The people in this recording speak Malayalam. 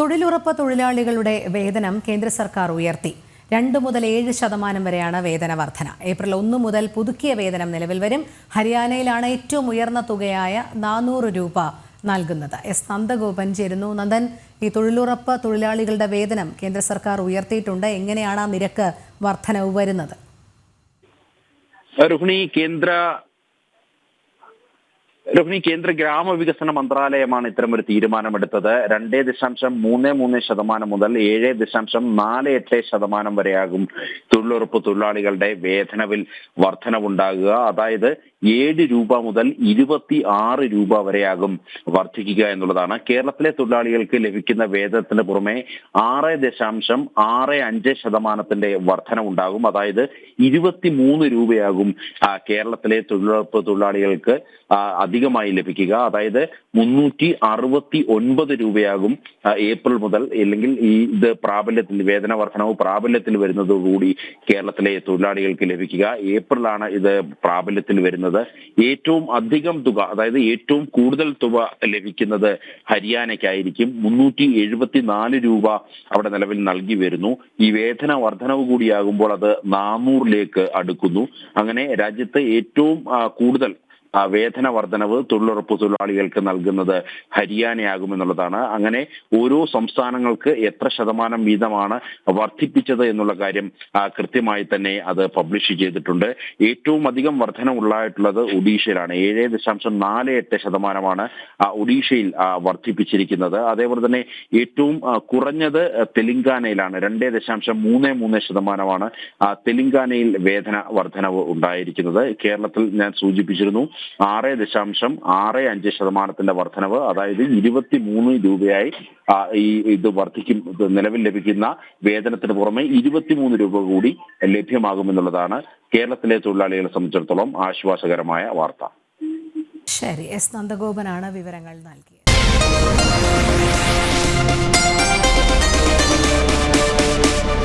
തൊഴിലുറപ്പ് തൊഴിലാളികളുടെ വേതനം കേന്ദ്ര സർക്കാർ ഉയർത്തി. 2 മുതൽ 7% വരെയാണ് വേതന വർധന. ഏപ്രിൽ 1 മുതൽ പുതുക്കിയ വേതനം നിലവിൽ വരും. ഹരിയാനയിലാണ് ഏറ്റവും ഉയർന്ന തുകയായ 400 രൂപ നൽകുന്നത്. എസ് നന്ദഗോപൻ ചേരുന്നു. നന്ദൻ, ഈ തൊഴിലുറപ്പ് തൊഴിലാളികളുടെ വേതനം കേന്ദ്ര സർക്കാർ ഉയർത്തിയിട്ടുണ്ട്. എങ്ങനെയാണ് ആ നിരക്ക് വർധനവ് വരുന്നത്? രോഹിണി, കേന്ദ്ര ഗ്രാമവികസന മന്ത്രാലയമാണ് ഇത്തരമൊരു തീരുമാനമെടുത്തത്. 2.33% മുതൽ 7.48% വരെയാകും തൊഴിലുറപ്പ് തൊഴിലാളികളുടെ വേതനവിൽ വർധനവുണ്ടാകുക. അതായത് 7 രൂപ മുതൽ 26 രൂപ വരെയാകും വർദ്ധിക്കുക എന്നുള്ളതാണ്. കേരളത്തിലെ തൊഴിലാളികൾക്ക് ലഭിക്കുന്ന വേതനത്തിന് പുറമെ 6.65% വർധനവുണ്ടാകും. അതായത് 23 രൂപയാകും കേരളത്തിലെ തൊഴിലുറപ്പ് തൊഴിലാളികൾക്ക് അധികമായി ലഭിക്കുക. അതായത് 369 രൂപയാകും ഏപ്രിൽ മുതൽ, അല്ലെങ്കിൽ ഇത് പ്രാബല്യത്തിൽ, വേതന വർധനവ് പ്രാബല്യത്തിൽ വരുന്നതോടുകൂടി കേരളത്തിലെ തൊഴിലാളികൾക്ക് ലഭിക്കുക. ഏപ്രിലാണ് ഇത് പ്രാബല്യത്തിൽ വരുന്നത്. ഏറ്റവും അധികം തുക, അതായത് ഏറ്റവും കൂടുതൽ തുക ലഭിക്കുന്നത് ഹരിയാനയ്ക്കായിരിക്കും. 374 രൂപ അവിടെ നിലവിൽ നൽകി വരുന്നു. ഈ വേതന വർധനവ് കൂടിയാകുമ്പോൾ അത് 400ലേക്ക് അടുക്കുന്നു. അങ്ങനെ രാജ്യത്ത് ഏറ്റവും കൂടുതൽ വേതന വർധനവ് തൊഴിലുറപ്പ് തൊഴിലാളികൾക്ക് നൽകുന്നത് ഹരിയാനയാകുമെന്നുള്ളതാണ്. അങ്ങനെ ഓരോ സംസ്ഥാനങ്ങൾക്ക് എത്ര ശതമാനം വീതമാണ് വർദ്ധിപ്പിച്ചത് എന്നുള്ള കാര്യം കൃത്യമായി തന്നെ അത് പബ്ലിഷ് ചെയ്തിട്ടുണ്ട്. ഏറ്റവും അധികം വർധന ഉണ്ടായിട്ടുള്ളത് ഒഡീഷയിലാണ്. 7.48% ഒഡീഷയിൽ വർദ്ധിപ്പിച്ചിരിക്കുന്നത്. അതേപോലെ തന്നെ ഏറ്റവും കുറഞ്ഞത് തെലങ്കാനയിലാണ്. 2.33% തെലങ്കാനയിൽ വേതന വർധനവ് ഉണ്ടായിരിക്കുന്നത്. കേരളത്തിൽ ഞാൻ സൂചിപ്പിച്ചിരുന്നു 6.65% വർധനവ്, അതായത് 23 രൂപയായി ഇത് വർദ്ധിക്കും. നിലവിൽ ലഭിക്കുന്ന വേതനത്തിന് പുറമെ 23 രൂപ കൂടി ലഭ്യമാകുമെന്നുള്ളതാണ് കേരളത്തിലെ തൊഴിലാളികളെ സംബന്ധിച്ചിടത്തോളം ആശ്വാസകരമായ വാർത്ത. ശരി, എസ് നന്ദഗോപനാണ് വിവരങ്ങൾ നൽകി.